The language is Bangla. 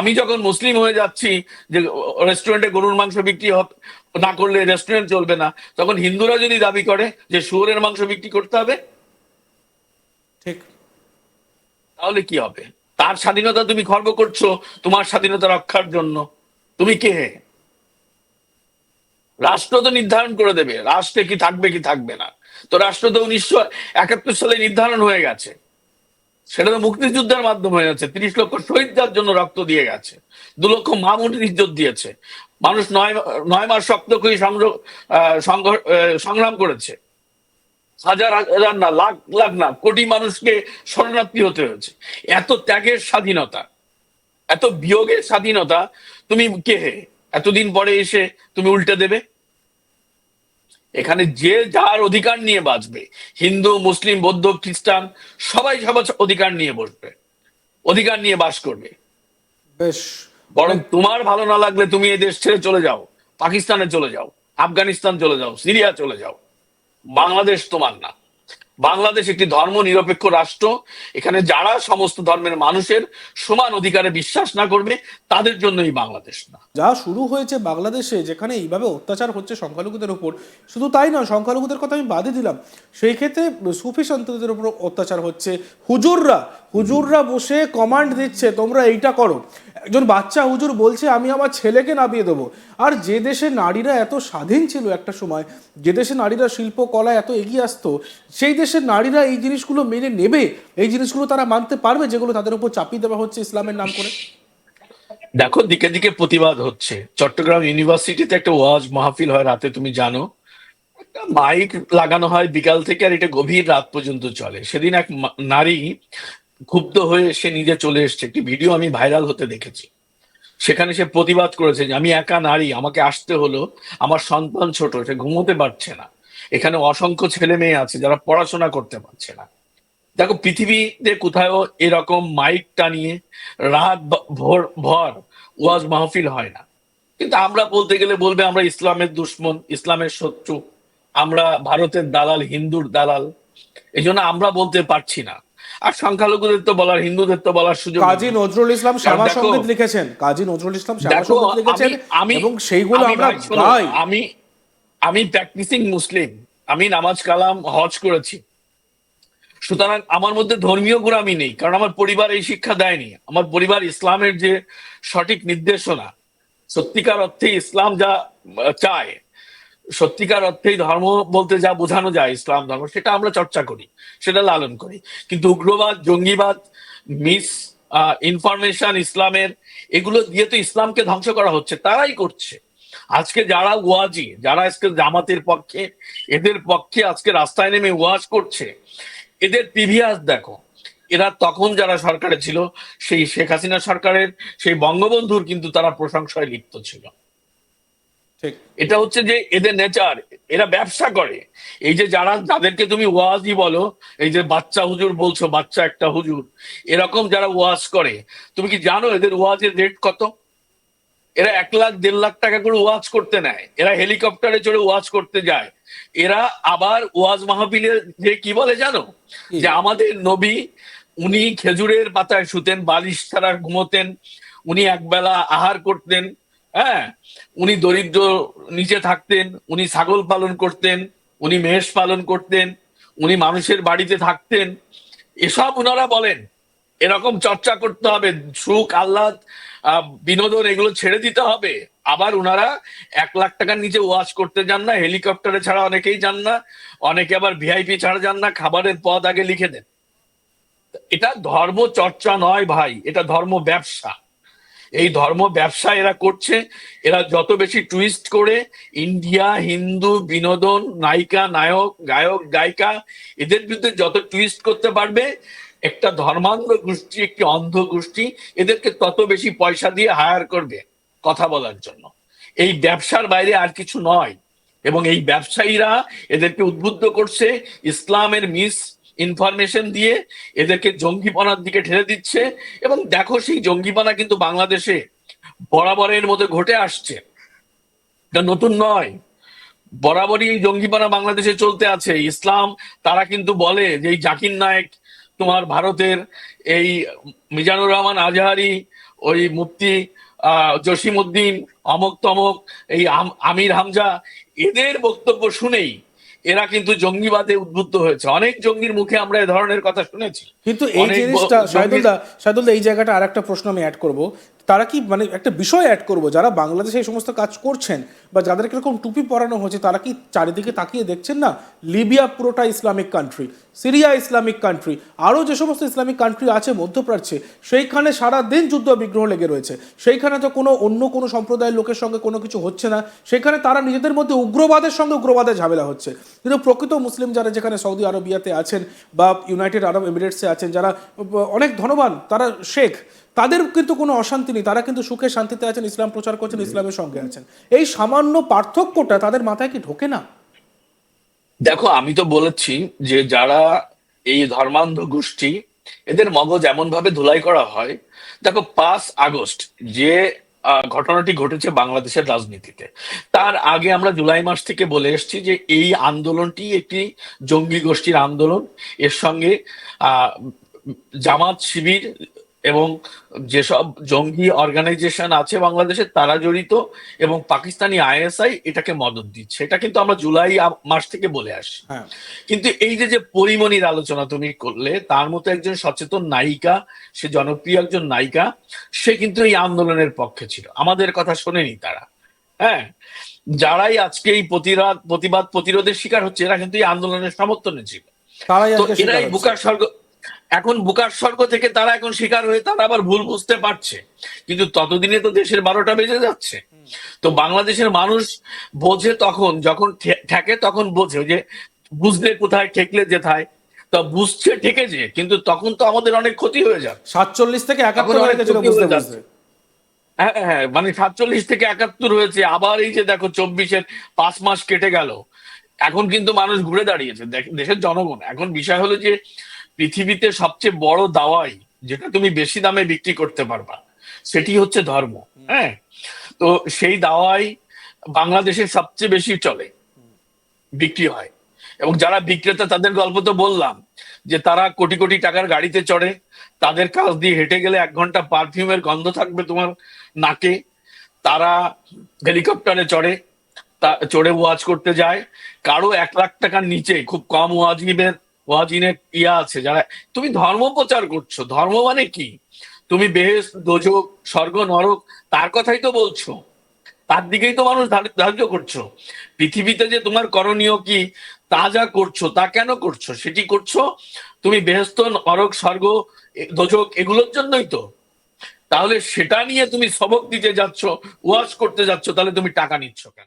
আমি যখন মুসলিম হয়ে যাচ্ছি যে রেস্টুরেন্টে গরুর মাংস বিক্রি না করলে রেস্টুরেন্ট চলবে না, তখন হিন্দুরা যদি দাবি করে যে শুয়োরের মাংস বিক্রি করতে হবে, ঠিক। তাহলে কি হবে? তার স্বাধীনতা তুমি খর্ব করছো তোমার স্বাধীনতা রক্ষার জন্য। তুমি কে? রাষ্ট্র তো নির্ধারণ করে দেবে রাষ্ট্রে কি থাকবে কি থাকবে না। তো রাষ্ট্র তো 1971 সালে নির্ধারণ হয়ে গেছে, সেটা তো মুক্তিযুদ্ধের মাধ্যমে হয়ে গেছে। 30 লক্ষ শহীদ যার জন্য রক্ত দিয়ে গেছে, 2 লক্ষ মামুনের ইজ্জত দিয়েছে, মানুষ 9 মাস রক্ত করে সংগ্রাম করেছে, হাজার হাজার না লাখ লাখ না কোটি মানুষকে শরণার্থী হতে হয়েছে। এত ত্যাগের স্বাধীনতা, এত বিয়োগের স্বাধীনতা, তুমি কে হে এতদিন পরে এসে তুমি উল্টে দেবে? এখানে যে যার অধিকার নিয়ে বাঁচবে, হিন্দু মুসলিম বৌদ্ধ খ্রিস্টান সবাই সবার অধিকার নিয়ে বসবে, অধিকার নিয়ে বাস করবে। বেশ। বরং তোমার ভালো না লাগলে তুমি এই দেশ ছেড়ে চলে যাও, পাকিস্তানে চলে যাও, আফগানিস্তান চলে যাও, সিরিয়া চলে যাও, বাংলাদেশ তোমার না। বাংলাদেশ একটি ধর্ম নিরপেক্ষ রাষ্ট্র। এখানে যারা সমস্ত ধর্মের মানুষের সমান অধিকারে বিশ্বাস না করবে তাদের জন্যই বাংলাদেশ না। যা শুরু হয়েছে বাংলাদেশে, যেখানে এইভাবে অত্যাচার হচ্ছে সংখ্যালঘুদের উপর, শুধু তাই নয়, সংখ্যালঘুদের কথা আমি বাদই দিলাম, সেই ক্ষেত্রে সুফি সন্তদের উপর অত্যাচার হচ্ছে। হুজুররা হুজুররা বসে কমান্ড দিচ্ছে তোমরা এইটা করো। একজন বাচ্চা হুজুর বলছে আমি আমার ছেলেকে নামিয়ে দেবো। আর যে দেশে নারীরা এত স্বাধীন ছিল একটা সময়, যে দেশে নারীরা শিল্পকলা এত এগিয়ে আসতো, সেই দেশের নারীরা এই জিনিসগুলো মেনে নেবে? এই জিনিসগুলো তারা মানতে পারবে যেগুলো তাদের উপর চাপিয়ে দেওয়া হচ্ছে ইসলামের নাম করে? দেখো, দিকে দিকে প্রতিবাদ হচ্ছে। চট্টগ্রাম ইউনিভার্সিটিতে একটা ওয়াজ মাহফিল হয় রাতে, তুমি জানো, একটা মাইক লাগানো হয় বিকাল থেকে, আর এটা গভীর রাত পর্যন্ত চলে। সেদিন এক নারী ক্ষুব্ধ হয়ে সে নিজে চলে এসছে, একটি ভিডিও আমি ভাইরাল হতে দেখেছি। সেখানে সে প্রতিবাদ করেছে যে আমি একা নারী, আমাকে আসতে হলো, আমার সন্তান ছোট, সে ঘুমোতে পারছে না, এখানে অসংখ্য ছেলে মেয়ে আছে যারা পড়াশোনা করতে পারছে না। দেখো, পৃথিবীতে কোথাও এরকম মাইক টানিয়ে রাত ভোর ভর ওয়াজ মাহফিল হয় না। কিন্তু আমরা বলতে গেলে বলবে আমরা ইসলামের দুশ্মন, ইসলামের শত্রু, আমরা ভারতের দালাল, হিন্দুর দালাল, এই জন্য আমরা বলতে পারছি না। আর সংখ্যালঘুদের তো বলার, হিন্দুদের তো বলার সুযোগ কাজী নেই। নজরুল ইসলাম কারণ শ্যামা দেখো, সঙ্গীত লিখেছেন, কাজী নজরুল ইসলাম শ্যামা দেখো সঙ্গীত আমি লিখেছেন, আমি এবং সেইগুলো আমি আমরা ভাই শোনো, গাই। আমি আমি প্র্যাকটিসিং মুসলিম, আমি নামাজ কালাম হজ করেছি। সুতরাং আমার মধ্যে ধর্মীয় গোঁড়ামি নেই, কারণ আমার পরিবার এই শিক্ষা দেয়নি। আমার পরিবার ইসলামের যে সঠিক নির্দেশনা, সত্যিকার অর্থে ইসলাম যা চায়, সত্যিকার অর্থেই ধর্ম বলতে যা বোঝানো যায় ইসলাম ধর্ম, সেটা আমরা চর্চা করি, সেটা লালন করি। কিন্তু উগ্রবাদ, জঙ্গিবাদ, মিস ইনফরমেশন ইসলামের, এগুলো দিয়ে তো ইসলামকে ধ্বংস করা হচ্ছে, তারাই করছে। আজকে যারা ওয়াজি, যারা আজকে জামাতের পক্ষে, এদের পক্ষে আজকে রাস্তায় নেমে ওয়াজ করছে, এদের প্রিভিয়াস দেখো। এরা তখন যারা সরকারে ছিল, সেই শেখ হাসিনা সরকারের, সেই বঙ্গবন্ধুর কিন্তু তারা প্রশংসায় লিপ্ত ছিল। ঠিক। এটা হচ্ছে যে এদের নেচার, এরা ব্যবসা করে। এই যে যারা, যাদেরকে তুমি ওয়াজই বলো, এই যে বাচ্চা হুজুর বলছো, বাচ্চা একটা হুজুর, এরকম যারা ওয়াজ করে, তুমি কি জানো এদের ওয়াজের রেট কত? এরা 1 লাখ 1.5 লাখ টাকা করে ওয়াজ করতে নেয়, এরা হেলিকপ্টারে চড়ে ওয়াজ করতে যায়। এরা আবার ওয়াজ মাহফিলে যে কি বলে জানো? কি? যে আমাদের নবী, উনি খেজুরের পাতায় শুতেন, বালিশ ছাড়া ঘুমোতেন, উনি একবেলা আহার করতেন, হ্যাঁ, উনি দরিদ্র নিচে থাকতেন, উনি ছাগল পালন করতেন, উনি মেষ পালন করতেন, উনি মানুষের বাড়িতে থাকতেন। এসব উনারা বলেন। এরকম চর্চা করতে হবে, সুখ আহ্লাদ বিনোদন এগুলো ছেড়ে দিতে হবে। আবার উনারা 1 লাখ টাকার নিচে ওয়াজ করতে যান না, হেলিকপ্টারে ছাড়া অনেকেই যান না, অনেকে আবার ভিআইপি ছাড়া যান না, খাবারের পদ আগে লিখে দেন। এটা ধর্ম চর্চা নয় ভাই, এটা ধর্ম ব্যবসা। এই ধর্ম ব্যবসা এরা করছে। এরা যত বেশি টুইস্ট করে ইন্ডিয়া, হিন্দু, বিনোদন, নায়িকা, নায়ক, গায়ক, গায়িকা, এদের বিরুদ্ধে যত টুইস্ট করতে পারবে, একটা ধর্মান্ধ গোষ্ঠী, একটি অন্ধ গোষ্ঠী এদেরকে তত বেশি পয়সা দিয়ে হায়ার করবে কথা বলার জন্য। এই ব্যবসার বাইরে আর কিছু নয়। এবং এই ব্যবসায়ীরা এদেরকে উদ্বুদ্ধ করছে, ইসলামের মিস ইনফরমেশন দিয়ে এদেরকে জঙ্গিপনার দিকে ঠেলে দিচ্ছে। এবং দেখো, সেই জঙ্গিপনা কিন্তু বাংলাদেশে বরাবরের মতো ঘটে আসছে, এটা নতুন নয়। বরাবরই এই জঙ্গিপনা বাংলাদেশে চলতে আছে। ইসলাম, তারা কিন্তু বলে যে এই জাকির নায়েক, তোমার ভারতের এই মিজানুর রহমান আজহারি, ওই মুফতি জসিমউদ্দিন, অমক তমক, এই আমির হামজা, এদের বক্তব্য শুনেই এরা কিন্তু জঙ্গিবাদে উদ্বুদ্ধ হয়েছে। অনেক জঙ্গির মুখে আমরা এ ধরনের কথা শুনেছি। কিন্তু এই অনেক জিনিসটা জঙ্গির শাহিদুলদা এই জায়গাটা আর একটা প্রশ্ন আমি অ্যাড করব, তারা কি মানে একটা বিষয় অ্যাড করব, যারা বাংলাদেশে এই সমস্ত কাজ করছেন বা যাদেরকে এরকম টুপি পরানো হচ্ছে, তারা কি চারিদিকে তাকিয়ে দেখছেন না লিবিয়া পুরোটা Islamic country, Syria Islamic country, আরও যে সমস্ত ইসলামিক কান্ট্রি আছে মধ্যপ্রাচ্যে, সেইখানে সারা দিন যুদ্ধ বিগ্রহ লেগে রয়েছে, সেইখানে তো কোনো অন্য কোনো সম্প্রদায়ের লোকের সঙ্গে কোনো কিছু হচ্ছে না, সেখানে তারা নিজেদের মধ্যে উগ্রবাদের সঙ্গে উগ্রবাদের ঝামেলা হচ্ছে। কিন্তু প্রকৃত মুসলিম যারা যেখানে সৌদি আরবিয়াতে আছেন বা ইউনাইটেড আরব এমিরেটসে আছেন, যারা অনেক ধনবান, তারা শেখ, তাদের কিন্তু কোনো অশান্তি নেই, তারা কিন্তু সুখে শান্তিতে আছেন, ইসলাম প্রচার করছেন, ইসলামের সঙ্গে আছেন। এই সামান্য পার্থক্যটা তাদের মাথায় কি ঢোকে না? দেখো, আমি তো বলেছি যে যারা এই ধর্মান্ধ গোষ্ঠী, এদের মগজ এমন ভাবে ধুলাই করা হয়। দেখো, 5 আগস্ট যে ঘটনাটি ঘটেছে বাংলাদেশের রাজনীতিতে, তার আগে আমরা জুলাই মাস থেকে বলে এসেছি যে এই আন্দোলনটি একটি জঙ্গি গোষ্ঠীর আন্দোলন। এর সঙ্গে আহ জামাত, শিবির এবং যেসব জঙ্গি অর্গানাইজেশন আছে বাংলাদেশে তারা জড়িত, এবং পাকিস্তানি আইএসআই এটাকে মদদ দিচ্ছে। এটা কিন্তু আমরা জুলাই মাস থেকে বলে আসি। হ্যাঁ, কিন্তু এই যে যে পরিমণির আলোচনা তুমি করলে, তার মতো একজন সচেতন নায়িকা, সে জনপ্রিয় একজন নায়িকা, সে কিন্তু এই আন্দোলনের পক্ষে ছিল, আমাদের কথা শোনেনি তারা। হ্যাঁ, যারাই আজকে এই প্রতিবাদ প্রতিরোধের শিকার হচ্ছে, এরা কিন্তু এই আন্দোলনের সমর্থনে ছিল। তারাই তো আজকে এরাই শিকার হচ্ছে। বুকার স্বর্গ, এখন বুকার স্বর্গ থেকে তারা এখন শিকার হয়ে তারা আবার ভুল বুঝতে পারছে, কিন্তু ততদিনে তো দেশের 12টা বেজে যাচ্ছে। তো বাংলাদেশের মানুষ বোঝে তখন, যখন ঠেকে তখন বোঝে যে বুঝলে কোথায়, ঠেকলে যেথায়। তা বুঝছে ঠেকেছে, কিন্তু তখন তো আমাদের অনেক ক্ষতি হয়ে যাবে, 47 থেকে তখন 71 হয়ে অনেক গেছিল ক্ষতি বুঝতে হয়ে বুঝতে। যাচ্ছে। হ্যাঁ হ্যাঁ, মানে 47 থেকে 71 হয়েছে, আবার এই যে দেখো 24-এর 5 মাস কেটে গেল। এখন কিন্তু মানুষ ঘুরে দাঁড়িয়েছে, দেশের জনগণ। এখন বিষয় হলো যে পৃথিবীতে সবচেয়ে বড় দাওয়াই, যেটা তুমি বেশি দামে বিক্রি করতে পারবা, সেটি হচ্ছে ধর্ম। হ্যাঁ, তো সেই দাওয়াই বাংলাদেশে সবচেয়ে বেশি চলে, বিক্রি হয়। এবং যারা বিক্রেতা, তাদের গল্প তো বললাম, যে তারা কোটি কোটি টাকার গাড়িতে চড়ে, তাদের কাছ দিয়ে হেঁটে গেলে 1 ঘন্টা পারফিউমের গন্ধ থাকবে তোমার নাকে। তারা হেলিকপ্টারে চড়ে, চড়ে ওয়াজ করতে যায়। কারো 1 লাখ টাকার নিচে খুব কম ওয়াজিনের আছে যারা। তুমি ধর্ম প্রচার করছো, ধর্ম মানে কি? তুমি বেহেশত, দোজখ, স্বর্গ, নরক, তার কথাই তো বলছো, তার দিকেই তো মানুষ ধার্য করছো। পৃথিবীতে যে তোমার করণীয় কি, তা যা করছো, তা কেন করছো? সেটি করছো তুমি বেহেশত, নরক, স্বর্গ, দোজখ এগুলোর জন্যই তো। তাহলে সেটা নিয়ে তুমি সবক দিতে যাচ্ছ, ওয়াজ করতে যাচ্ছ, তাহলে তুমি টাকা নিচ্ছ কেন?